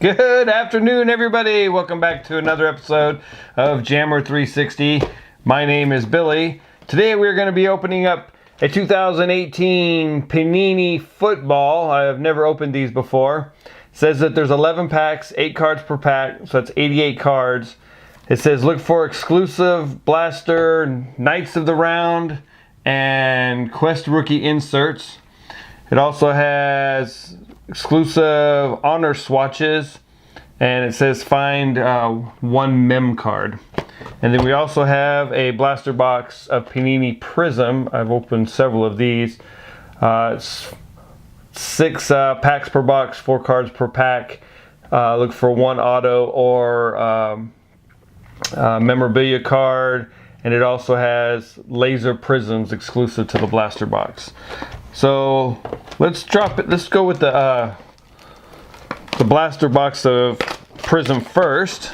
Good afternoon, everybody. Welcome back to another episode of Jammer 360. My name is Billy. Today we're going to be opening up a 2018 Panini football. I have never opened these before. It says that there's 11 packs, 8 cards per pack, so that's 88 cards. It says look for exclusive blaster, Knights of the Round, and Quest rookie inserts. It also has exclusive honor swatches, and it says find one mem card. And then we also have a blaster box of Panini Prizum. I've opened several of these. It's 6 packs per box, 4 cards per pack. Look for one auto or memorabilia card, and it also has laser prisms exclusive to the blaster box. So let's drop it. Let's go with the blaster box of Prism first.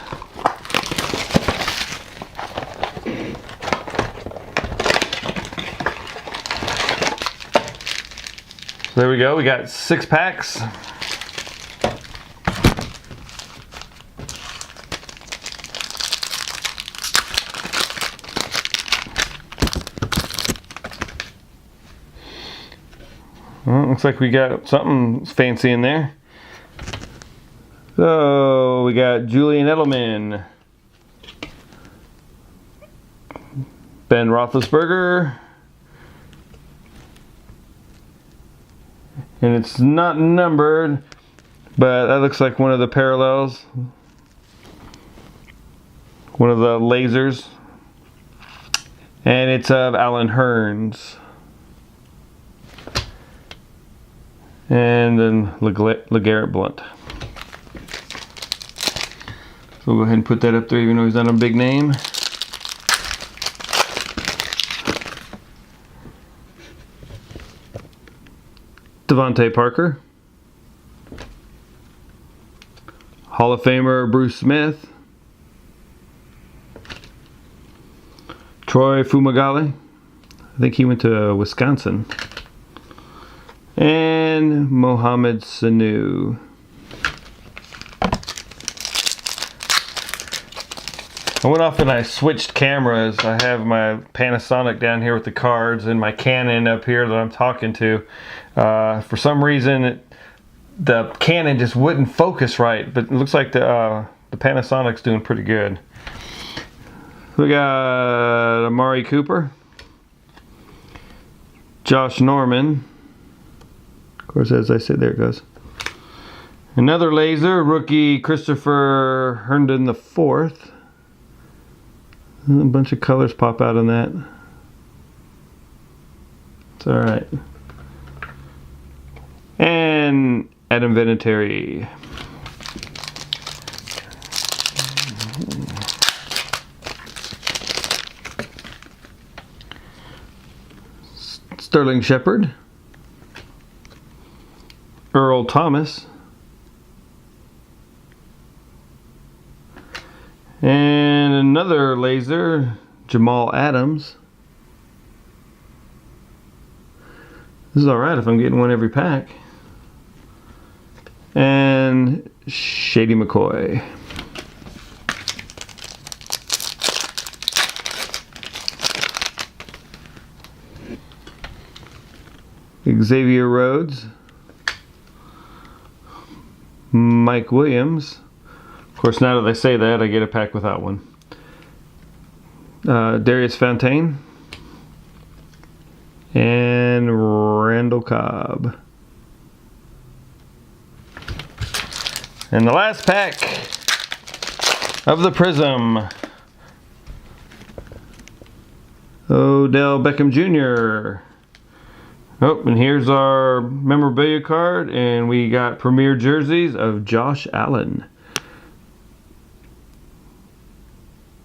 So there we go. We got 6 packs. Well, looks like we got something fancy in there. So we got Julian Edelman, Ben Roethlisberger, and it's not numbered, but that looks like one of the parallels, one of the lasers, and it's of Alan Hearns. And then LeGarrette Blount. So we'll go ahead and put that up there even though he's not a big name. Devontae Parker. Hall of Famer Bruce Smith. Troy Fumagalli. I think he went to Wisconsin. And Mohamed Sanu. I went off and I switched cameras. I have my Panasonic down here with the cards and my Canon up here that I'm talking to. For some reason, the Canon just wouldn't focus right, but it looks like the Panasonic's doing pretty good. We got Amari Cooper, Josh Norman. Of course, as I said, there it goes. Another laser, rookie Christopher Herndon IV. A bunch of colors pop out on that. It's all right. And Adam Vinatieri. Sterling Shepard. Earl Thomas, and another laser, Jamal Adams. This is alright if I'm getting one every pack. And Shady McCoy. Xavier Rhodes. Mike Williams. Of course, now that I say that, I get a pack without one. Darius Fontaine. And Randall Cobb. And the last pack of the Prism. Odell Beckham Jr. Oh, and here's our memorabilia card, and we got premier jerseys of Josh Allen.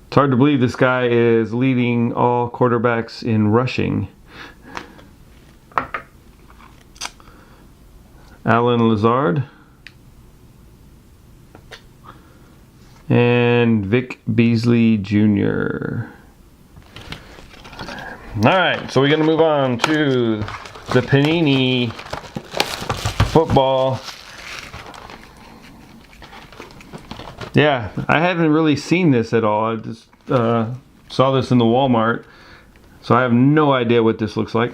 It's hard to believe this guy is leading all quarterbacks in rushing. Alan Lazard. And Vic Beasley Jr. Alright, so we're going to move on to the Panini football. Yeah, I haven't really seen this at all. I just saw this in the Walmart, so I have no idea what this looks like.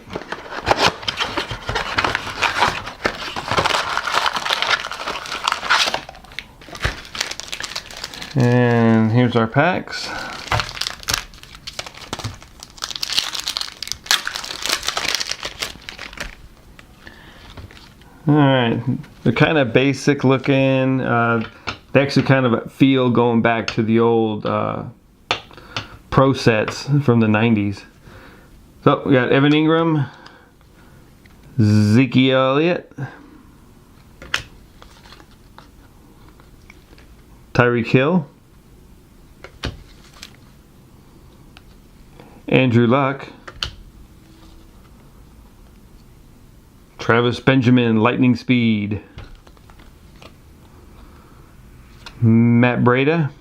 And here's our packs. Alright, they're kind of basic looking. They actually kind of feel going back to the old Pro sets from the 90s. So we got Evan Ingram, Zeke Elliott, Tyreek Hill, Andrew Luck, Travis Benjamin, lightning speed, Matt Breida,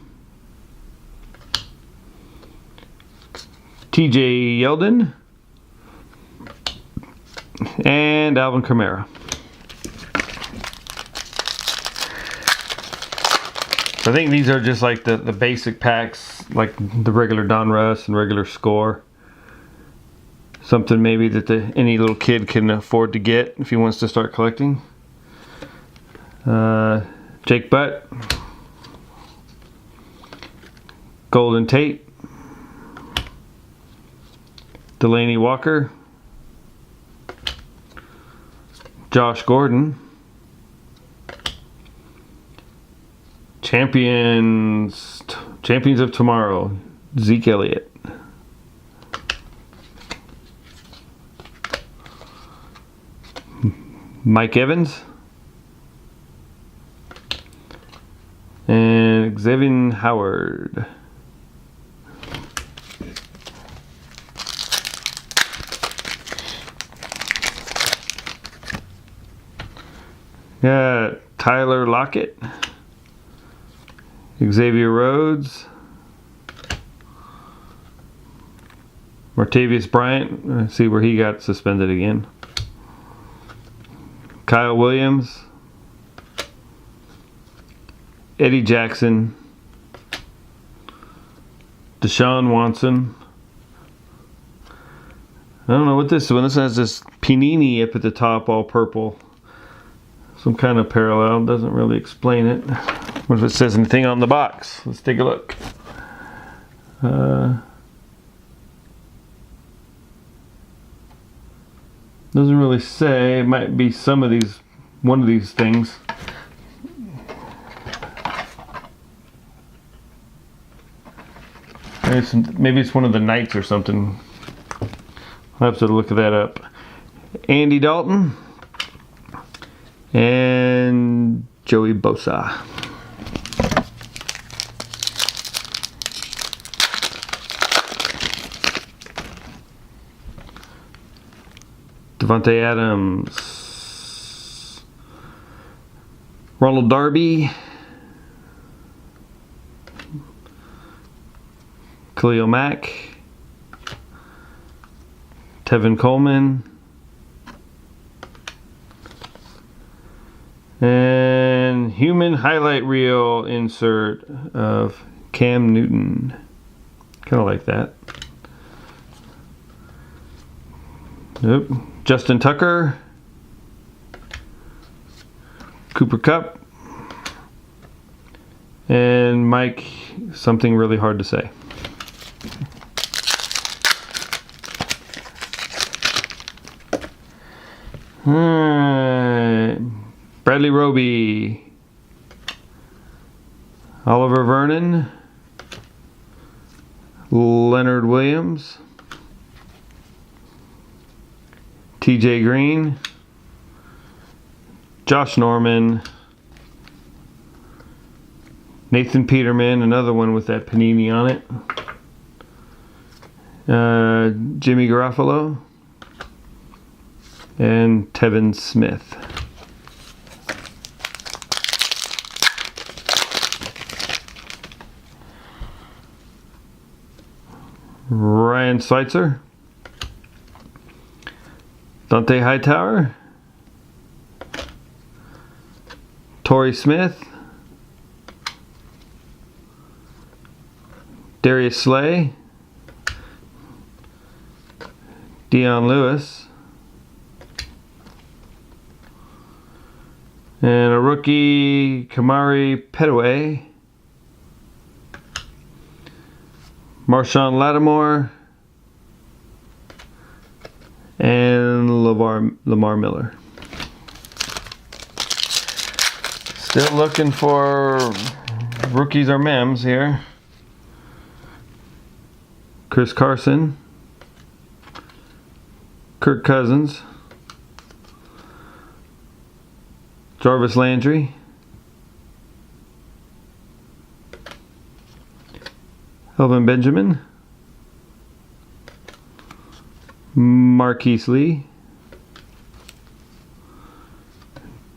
TJ Yeldon, and Alvin Kamara. I think these are just like the basic packs, like the regular Donruss and regular Score. Something maybe that any little kid can afford to get if he wants to start collecting. Jake Butt, Golden Tate, Delaney Walker, Josh Gordon, Champions of Tomorrow, Zeke Elliott, Mike Evans, and Xavier Howard. Yeah, Tyler Lockett, Xavier Rhodes, Martavius Bryant. Let's see where he got suspended again. Kyle Williams, Eddie Jackson, Deshaun Watson. I don't know what this one. This has this Panini up at the top, all purple. Some kind of parallel. Doesn't really explain it. What if it says anything on the box? Let's take a look. Doesn't really say. It might be some of these, one of these things. Maybe it's one of the Knights or something. I'll have to look that up. Andy Dalton and Joey Bosa. Devontae Adams, Ronald Darby, Khalil Mack, Tevin Coleman, and human highlight reel insert of Cam Newton. Kind of like that. Yep. Justin Tucker, Cooper Kupp, and Mike, something really hard to say. Bradley Roby, Oliver Vernon, Leonard Williams, TJ Green, Josh Norman, Nathan Peterman, another one with that Panini on it, Jimmy Garoppolo, and Tevin Smith. Ryan Switzer, Dante Hightower, Torrey Smith, Darius Slay, Dion Lewis, and a rookie, Kamari Petaway, Marshawn Lattimore, and Lamar Miller. Still looking for rookies or mems here. Chris Carson, Kirk Cousins, Jarvis Landry, Elvin Benjamin, Marquise Lee,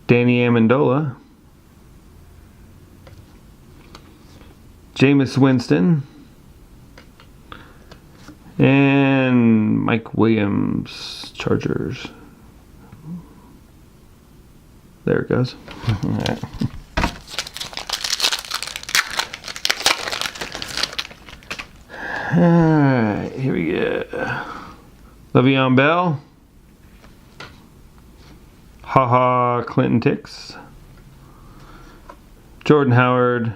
Danny Amendola, Jameis Winston, and Mike Williams, Chargers. There it goes. All right. Alright, here we go. Le'Veon Bell. Clinton Tix. Jordan Howard.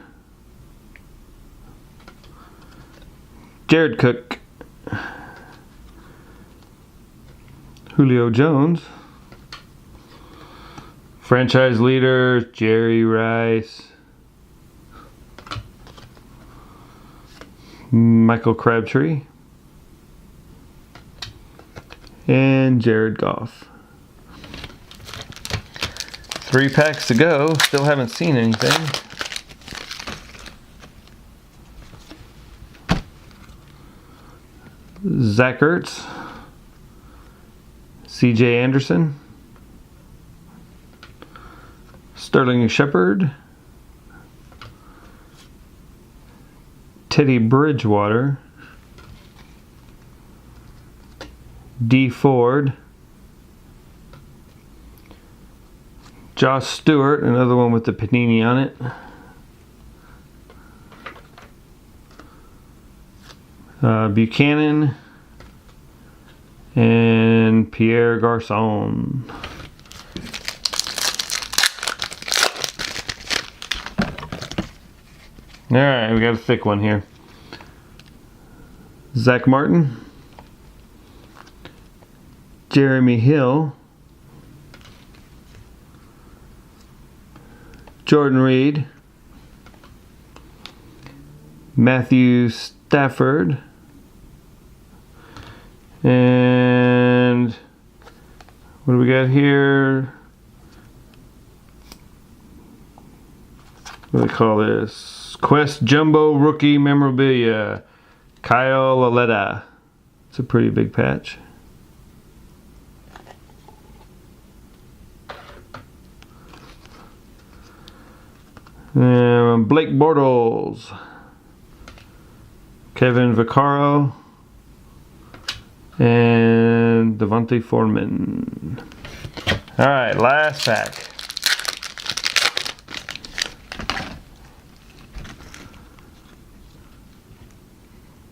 Jared Cook. Julio Jones. Franchise leader, Jerry Rice. Michael Crabtree. And Jared Goff. 3 packs to go. Still haven't seen anything. Zach Ertz. CJ Anderson. Sterling Shepard. Teddy Bridgewater. D Ford. Josh Stewart, another one with the Panini on it. Buchanan. And Pierre Garçon. Alright, we got a thick one here. Zach Martin. Jeremy Hill. Jordan Reed. Matthew Stafford. And what do we got here? What do they call this? Quest Jumbo Rookie Memorabilia. Kyle Aletta. It's a pretty big patch. Blake Bortles. Kevin Vaccaro. And Devontae Foreman. Alright, last pack.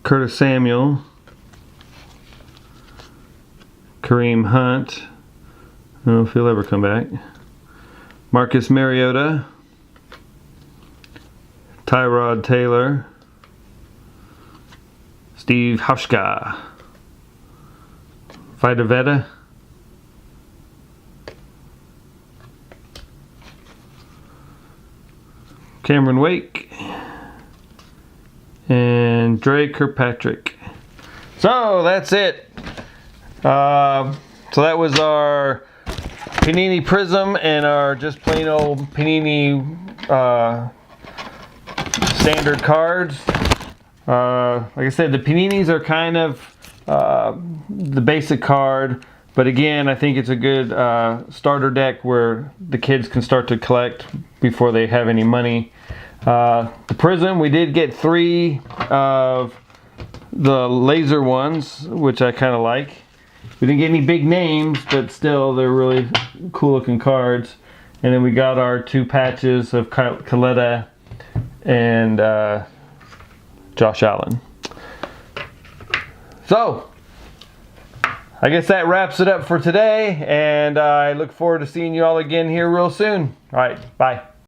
Curtis Samuel. Kareem Hunt. I don't know if he'll ever come back. Marcus Mariota. Tyrod Taylor. Steve Hauschka. Vita Vetta. Cameron Wake. And Dre Kirkpatrick. So that's it. So that was our Panini Prizum and our just plain old Panini standard cards. Like I said, the Paninis are kind of the basic card, but again, I think it's a good starter deck where the kids can start to collect before they have any money. The Prizum, we did get 3 of the laser ones, which I kind of like. We didn't get any big names, but still, they're really cool looking cards. And then we got our 2 patches of Coletta and Josh Allen. So, I guess that wraps it up for today, and I look forward to seeing you all again here real soon. All right, bye.